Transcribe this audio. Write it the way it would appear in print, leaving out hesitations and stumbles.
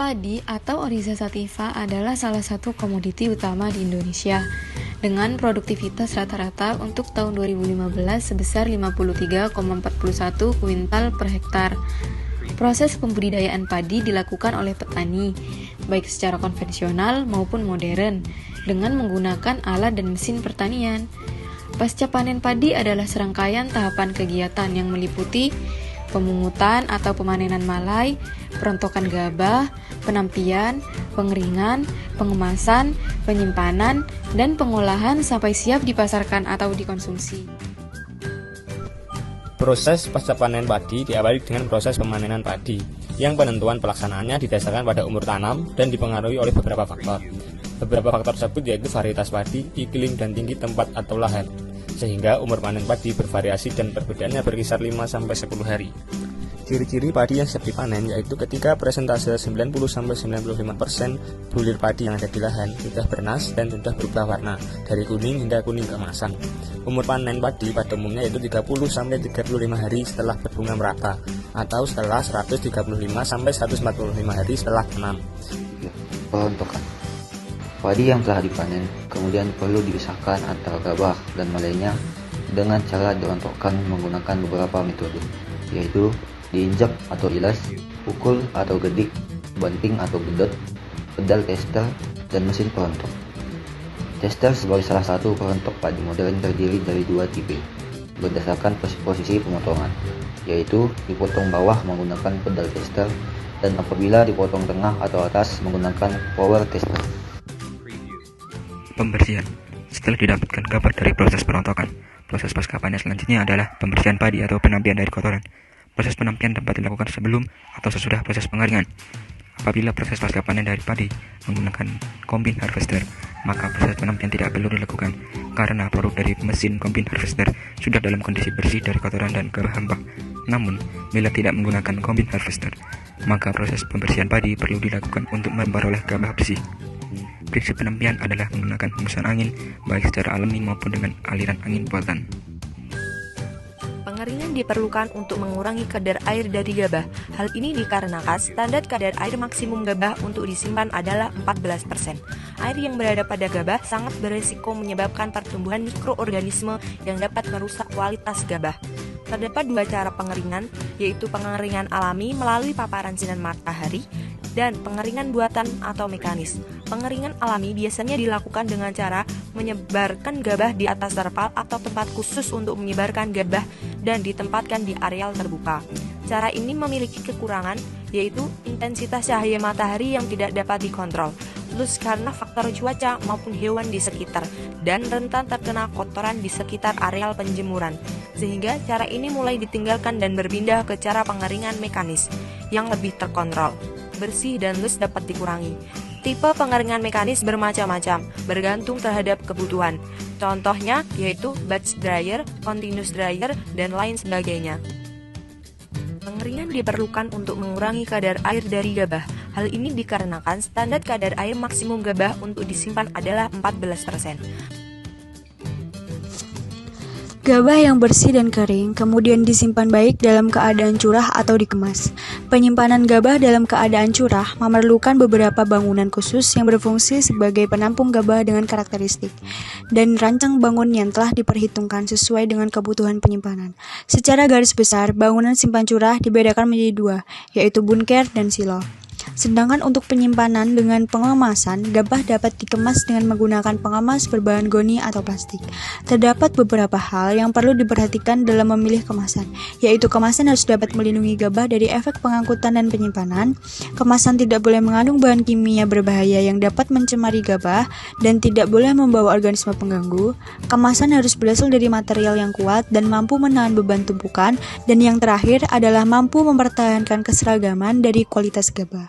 Padi atau Oryza sativa adalah salah satu komoditi utama di Indonesia dengan produktivitas rata-rata untuk tahun 2015 sebesar 53,41 kuintal per hektar. Proses pembudidayaan padi dilakukan oleh petani, baik secara konvensional maupun modern, dengan menggunakan alat dan mesin pertanian. Pasca panen padi adalah serangkaian tahapan kegiatan yang meliputi pemungutan atau pemanenan malai, perontokan gabah, penampian, pengeringan, pengemasan, penyimpanan, dan pengolahan sampai siap dipasarkan atau dikonsumsi. Proses pasca panen padi diawali dengan proses pemanenan padi, yang penentuan pelaksanaannya didasarkan pada umur tanam dan dipengaruhi oleh beberapa faktor. Beberapa faktor tersebut yaitu varietas padi, iklim, dan tinggi tempat atau lahan, sehingga umur panen padi bervariasi dan perbedaannya berkisar 5-10 hari. Ciri-ciri padi yang siap dipanen yaitu ketika presentase 90-95% bulir padi yang ada di lahan sudah bernas dan sudah berubah warna dari kuning hingga kuning keemasan. Umur panen padi pada umumnya yaitu 30-35 hari setelah berbunga merata atau setelah 135-145 hari setelah tanam. Perontokan padi yang telah dipanen kemudian perlu dipisahkan antara gabah dan malainya dengan cara dirontokkan menggunakan beberapa metode, yaitu diinjak atau ilas, pukul atau gedik, banting atau gedot, pedal tester, dan mesin perontok. Tester sebagai salah satu perontok padi modern terdiri dari dua tipe, berdasarkan posisi pemotongan, yaitu dipotong bawah menggunakan pedal tester, dan apabila dipotong tengah atau atas menggunakan power tester. Pembersihan. Setelah didapatkan kabar dari proses perontokan, proses pasca panen selanjutnya adalah pembersihan padi atau penampian dari kotoran. Proses penampian dapat dilakukan sebelum atau sesudah proses pengeringan. Apabila proses pasca panen dari padi menggunakan combine harvester, maka proses penampian tidak perlu dilakukan karena produk dari mesin combine harvester sudah dalam kondisi bersih dari kotoran dan gabah hampa. Namun, bila tidak menggunakan combine harvester, maka proses pembersihan padi perlu dilakukan untuk memperoleh gabah bersih. Prinsip penampian adalah menggunakan hembusan angin baik secara alami maupun dengan aliran angin buatan. Pengeringan diperlukan untuk mengurangi kadar air dari gabah. Hal ini dikarenakan standar kadar air maksimum gabah untuk disimpan adalah 14%. Air yang berada pada gabah sangat berisiko menyebabkan pertumbuhan mikroorganisme yang dapat merusak kualitas gabah. Terdapat dua cara pengeringan, yaitu pengeringan alami melalui paparan sinar matahari dan pengeringan buatan atau mekanis. Pengeringan alami biasanya dilakukan dengan cara menyebarkan gabah di atas terpal atau tempat khusus untuk menyebarkan gabah dan ditempatkan di areal terbuka. Cara ini memiliki kekurangan, yaitu intensitas cahaya matahari yang tidak dapat dikontrol, plus karena faktor cuaca maupun hewan di sekitar, dan rentan terkena kotoran di sekitar areal penjemuran. Sehingga cara ini mulai ditinggalkan dan berpindah ke cara pengeringan mekanis yang lebih terkontrol, bersih dan lus dapat dikurangi. Tipe pengeringan mekanis bermacam-macam, bergantung terhadap kebutuhan. Contohnya yaitu batch dryer, continuous dryer, dan lain sebagainya. Pengeringan diperlukan untuk mengurangi kadar air dari gabah. Hal ini dikarenakan standar kadar air maksimum gabah untuk disimpan adalah 14%. Gabah yang bersih dan kering kemudian disimpan baik dalam keadaan curah atau dikemas. Penyimpanan gabah dalam keadaan curah memerlukan beberapa bangunan khusus yang berfungsi sebagai penampung gabah dengan karakteristik dan rancang bangun yang telah diperhitungkan sesuai dengan kebutuhan penyimpanan. Secara garis besar, bangunan simpan curah dibedakan menjadi dua, yaitu bunker dan silo. Sedangkan untuk penyimpanan dengan pengemasan, gabah dapat dikemas dengan menggunakan pengemas berbahan goni atau plastik. Terdapat beberapa hal yang perlu diperhatikan dalam memilih kemasan, yaitu kemasan harus dapat melindungi gabah dari efek pengangkutan dan penyimpanan. Kemasan tidak boleh mengandung bahan kimia berbahaya yang dapat mencemari gabah dan tidak boleh membawa organisme pengganggu. Kemasan harus berasal dari material yang kuat dan mampu menahan beban tumpukan, dan yang terakhir adalah mampu mempertahankan keseragaman dari kualitas gabah.